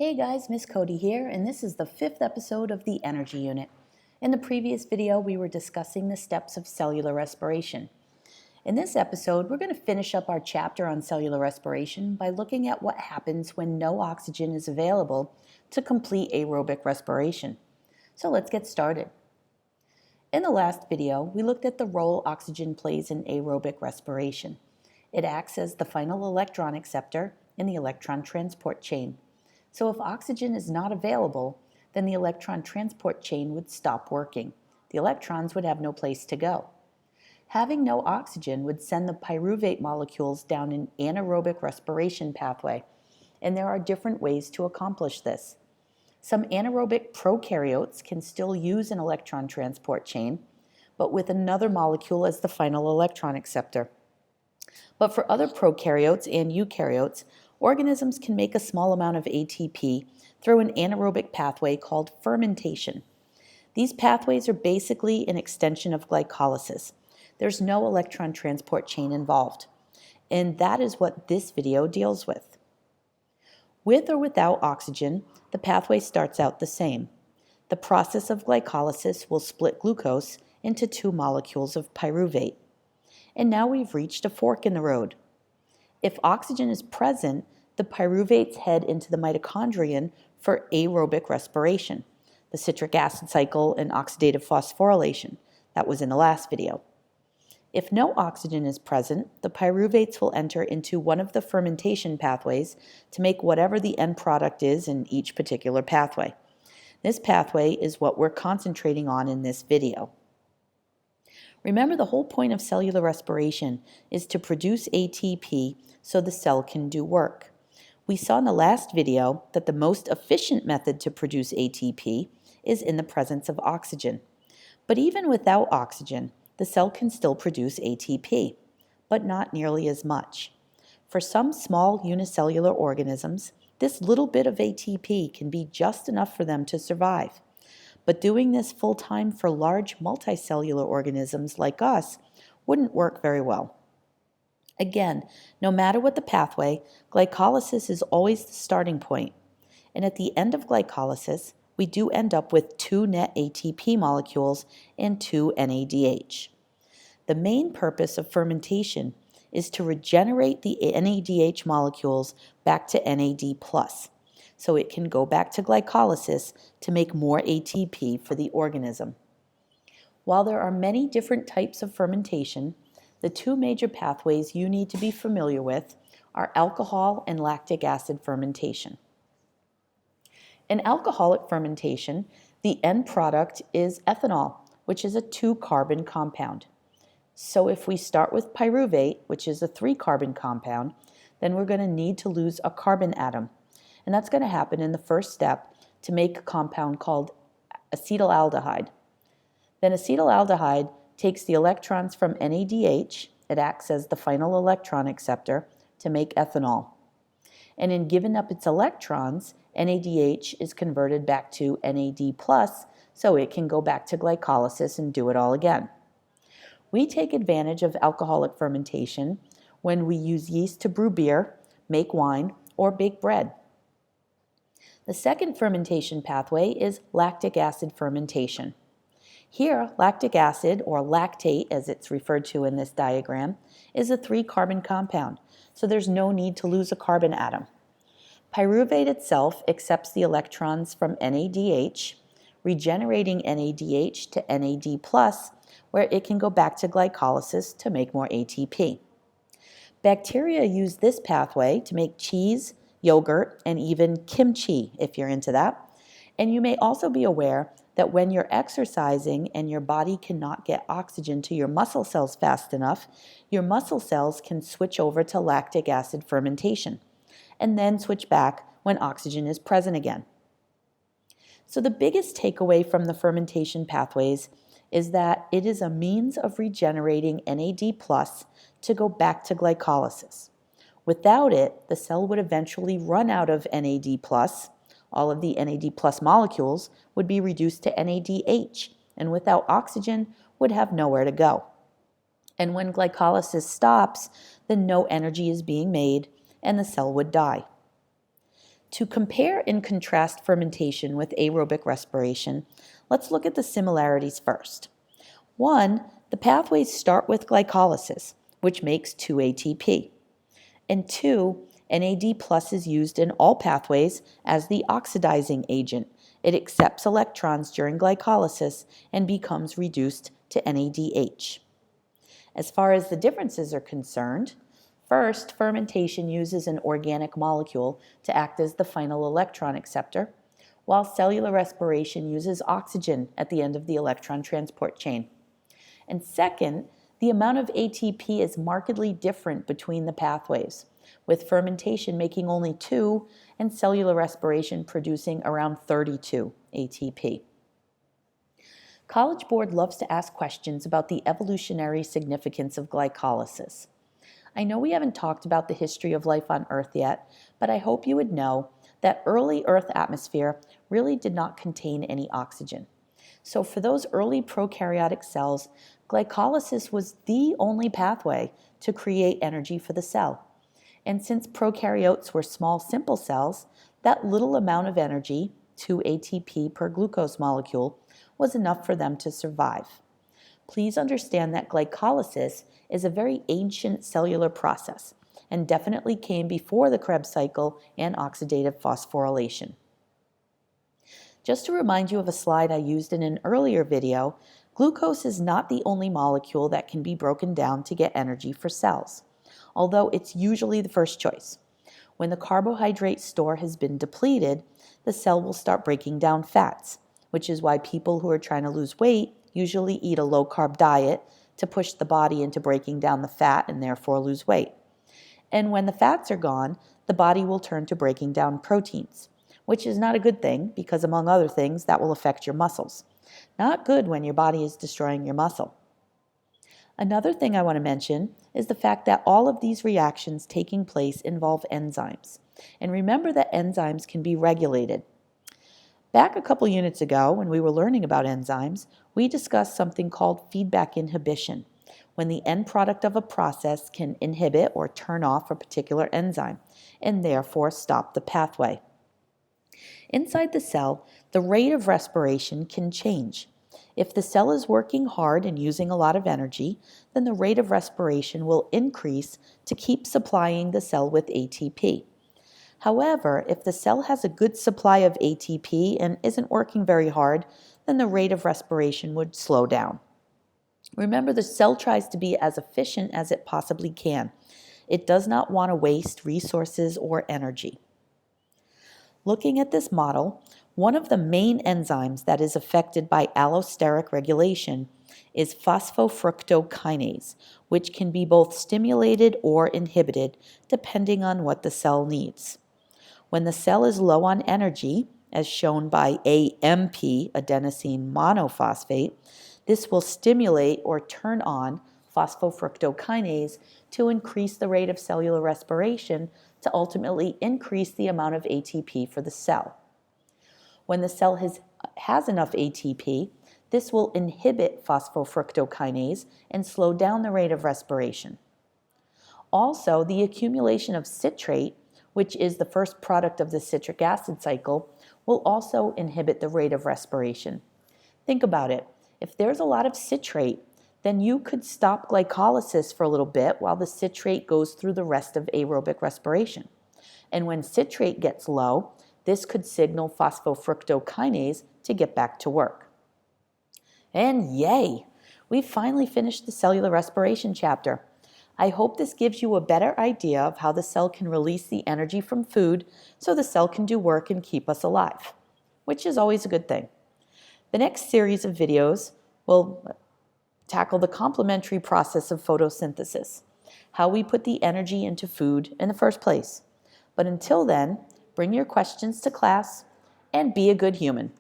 Hey guys, Miss Cote here, and this is the 5th episode of the Energy Unit. In the previous video, we were discussing the steps of cellular respiration. In this episode, we're going to finish up our chapter on cellular respiration by looking at what happens when no oxygen is available to complete aerobic respiration. So let's get started. In the last video, we looked at the role oxygen plays in aerobic respiration. It acts as the final electron acceptor in the electron transport chain. So if oxygen is not available, then the electron transport chain would stop working. The electrons would have no place to go. Having no oxygen would send the pyruvate molecules down an anaerobic respiration pathway, and there are different ways to accomplish this. Some anaerobic prokaryotes can still use an electron transport chain, but with another molecule as the final electron acceptor. But for other prokaryotes and eukaryotes, organisms can make a small amount of ATP through an anaerobic pathway called fermentation. These pathways are basically an extension of glycolysis. There's no electron transport chain involved, and that is what this video deals with. With or without oxygen, the pathway starts out the same. The process of glycolysis will split glucose into two molecules of pyruvate. And now we've reached a fork in the road. If oxygen is present, the pyruvates head into the mitochondrion for aerobic respiration, the citric acid cycle and oxidative phosphorylation. That was in the last video. If no oxygen is present, the pyruvates will enter into one of the fermentation pathways to make whatever the end product is in each particular pathway. This pathway is what we're concentrating on in this video. Remember, the whole point of cellular respiration is to produce ATP so the cell can do work. We saw in the last video that the most efficient method to produce ATP is in the presence of oxygen. But even without oxygen, the cell can still produce ATP, but not nearly as much. For some small unicellular organisms, this little bit of ATP can be just enough for them to survive. But doing this full-time for large multicellular organisms like us wouldn't work very well. Again, no matter what the pathway, glycolysis is always the starting point. And at the end of glycolysis, we do end up with two net ATP molecules and two NADH. The main purpose of fermentation is to regenerate the NADH molecules back to NAD+, so it can go back to glycolysis to make more ATP for the organism. While there are many different types of fermentation, the two major pathways you need to be familiar with are alcohol and lactic acid fermentation. In alcoholic fermentation, the end product is ethanol, which is a 2-carbon compound. So if we start with pyruvate, which is a 3-carbon compound, then we're going to need to lose a carbon atom. And that's going to happen in the first step to make a compound called acetaldehyde. Then acetaldehyde takes the electrons from NADH, it acts as the final electron acceptor to make ethanol. And in giving up its electrons, NADH is converted back to NAD+, so it can go back to glycolysis and do it all again. We take advantage of alcoholic fermentation when we use yeast to brew beer, make wine, or bake bread. The second fermentation pathway is lactic acid fermentation. Here, lactic acid, or lactate as it's referred to in this diagram, is a 3-carbon compound, so there's no need to lose a carbon atom. Pyruvate itself accepts the electrons from NADH, regenerating NADH to NAD+, where it can go back to glycolysis to make more ATP. Bacteria use this pathway to make cheese, yogurt, and even kimchi, if you're into that. And you may also be aware that when you're exercising and your body cannot get oxygen to your muscle cells fast enough, your muscle cells can switch over to lactic acid fermentation, and then switch back when oxygen is present again. So the biggest takeaway from the fermentation pathways is that it is a means of regenerating NAD+ to go back to glycolysis. Without it, the cell would eventually run out of NAD+. All of the NAD+ molecules would be reduced to NADH, and without oxygen, would have nowhere to go. And when glycolysis stops, then no energy is being made, and the cell would die. To compare and contrast fermentation with aerobic respiration, let's look at the similarities first. 1, the pathways start with glycolysis, which makes 2 ATP. And 2, NAD+ is used in all pathways as the oxidizing agent. It accepts electrons during glycolysis and becomes reduced to NADH. As far as the differences are concerned, first, fermentation uses an organic molecule to act as the final electron acceptor, while cellular respiration uses oxygen at the end of the electron transport chain. And second, the amount of ATP is markedly different between the pathways, with fermentation making only 2 and cellular respiration producing around 32 ATP. College Board loves to ask questions about the evolutionary significance of glycolysis. I know we haven't talked about the history of life on Earth yet, but I hope you would know that early Earth atmosphere really did not contain any oxygen. So for those early prokaryotic cells, glycolysis was the only pathway to create energy for the cell. And since prokaryotes were small, simple cells, that little amount of energy, 2 ATP per glucose molecule, was enough for them to survive. Please understand that glycolysis is a very ancient cellular process and definitely came before the Krebs cycle and oxidative phosphorylation. Just to remind you of a slide I used in an earlier video, glucose is not the only molecule that can be broken down to get energy for cells, although it's usually the first choice. When the carbohydrate store has been depleted, the cell will start breaking down fats, which is why people who are trying to lose weight usually eat a low-carb diet to push the body into breaking down the fat and therefore lose weight. And when the fats are gone, the body will turn to breaking down proteins, which is not a good thing because, among other things, that will affect your muscles. Not good when your body is destroying your muscle. Another thing I want to mention is the fact that all of these reactions taking place involve enzymes. And remember that enzymes can be regulated. Back a couple units ago, when we were learning about enzymes, we discussed something called feedback inhibition, when the end product of a process can inhibit or turn off a particular enzyme, and therefore stop the pathway. Inside the cell, the rate of respiration can change. If the cell is working hard and using a lot of energy, then the rate of respiration will increase to keep supplying the cell with ATP. However, if the cell has a good supply of ATP and isn't working very hard, then the rate of respiration would slow down. Remember, the cell tries to be as efficient as it possibly can. It does not want to waste resources or energy. Looking at this model, one of the main enzymes that is affected by allosteric regulation is phosphofructokinase, which can be both stimulated or inhibited depending on what the cell needs. When the cell is low on energy, as shown by AMP, adenosine monophosphate, this will stimulate or turn on phosphofructokinase to increase the rate of cellular respiration to ultimately increase the amount of ATP for the cell. When the cell has enough ATP, this will inhibit phosphofructokinase and slow down the rate of respiration. Also, the accumulation of citrate, which is the first product of the citric acid cycle, will also inhibit the rate of respiration. Think about it. If there's a lot of citrate, then you could stop glycolysis for a little bit while the citrate goes through the rest of aerobic respiration. And when citrate gets low, this could signal phosphofructokinase to get back to work. And yay! We've finally finished the cellular respiration chapter. I hope this gives you a better idea of how the cell can release the energy from food so the cell can do work and keep us alive, which is always a good thing. The next series of videos will tackle the complementary process of photosynthesis, how we put the energy into food in the first place. But until then, bring your questions to class and be a good human.